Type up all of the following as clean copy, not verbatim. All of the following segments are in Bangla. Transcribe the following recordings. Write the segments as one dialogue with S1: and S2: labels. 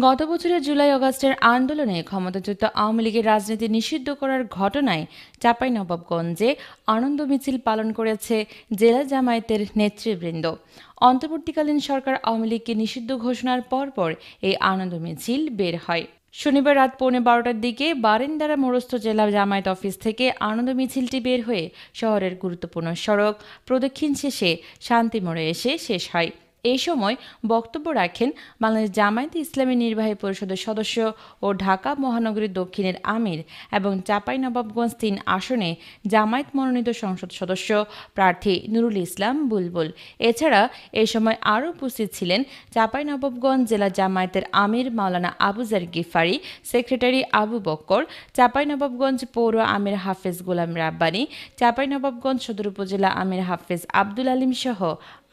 S1: গত বছরের জুলাই-আগস্টের আন্দোলনে ক্ষমতাচ্যুত আওয়ামী লীগের রাজনীতি নিষিদ্ধ করার ঘটনায় চাঁপাইনবাবগঞ্জে আনন্দ মিছিল পালন করেছে জেলা জামায়াতের নেতৃবৃন্দ। অন্তর্বর্তীকালীন সরকার আওয়ামী লীগকে নিষিদ্ধ ঘোষণার পরপর এই আনন্দ মিছিল বের হয়। শনিবার রাত 11:15টার দিকে বারিন্দারা মোরস্থ জেলা জামায়াত অফিস থেকে আনন্দ মিছিলটি বের হয়ে শহরের গুরুত্বপূর্ণ সড়ক প্রদক্ষিণ শেষে শান্তি মোড়ে এসে শেষ হয়। এই সময় বক্তব্য রাখেন বাংলাদেশ জামায়াতে ইসলামী নির্বাহী পরিষদের সদস্য ও ঢাকা মহানগরী দক্ষিণের আমির এবং চাঁপাইনবাবগঞ্জ ৩ আসনে জামায়াত মনোনীত সংসদ সদস্য প্রার্থী নুরুল ইসলাম বুলবুল। এছাড়া এ সময় আরও উপস্থিত ছিলেন চাঁপাইনবাবগঞ্জ জেলা জামায়াতের আমির মাওলানা আবুজার গিফারি, সেক্রেটারি আবু বক্কর, চাঁপাইনবাবগঞ্জ পৌর আমির হাফেজ গোলাম রাব্বানী, চাঁপাইনবাবগঞ্জ সদর উপজেলা আমির হাফেজ আব্দুল আলিম সহ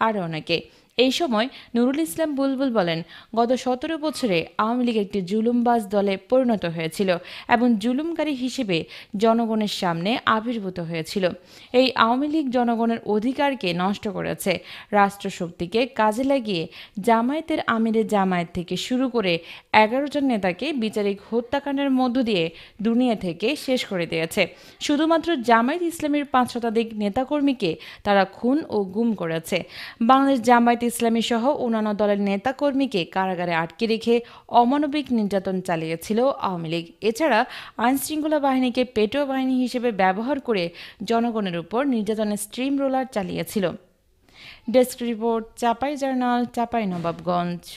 S1: আরও অনেকে। এই সময় নুরুল ইসলাম বুলবুল বলেন, গত ১৭ বছরে আওয়ামী লীগ একটি জুলুমবাজ দলে পরিণত হয়েছিল এবং জুলুমকারী হিসেবে জনগণের সামনে আবির্ভূত হয়েছিল। এই আওয়ামী লীগ জনগণের অধিকারকে নষ্ট করেছে, রাষ্ট্রশক্তিকে কাজে লাগিয়ে জামায়াতের আমিরের জামায়াত থেকে শুরু করে ১১ জন নেতাকে বিচারিক হত্যাকাণ্ডের মধ্য দিয়ে দুনিয়া থেকে শেষ করে দিয়েছে। শুধুমাত্র জামায়াত ইসলামীর ৫ শতাধিক নেতাকর্মীকে তারা খুন ও গুম করেছে। বাংলাদেশ জামায়াত ইসলামী সহ অন্যান্য দলের নেতাকর্মীকে কারাগারে আটকে রেখে অমানবিক নির্যাতন চালিয়েছিল আওয়ামী লীগ। এছাড়া আইনশৃঙ্খলা বাহিনীকে পেটোয়া বাহিনী হিসেবে ব্যবহার করে জনগণের উপর নির্যাতনের স্ট্রিম রোলার চালিয়েছিল। Desk report, Chapai journal, Chapainawabganj.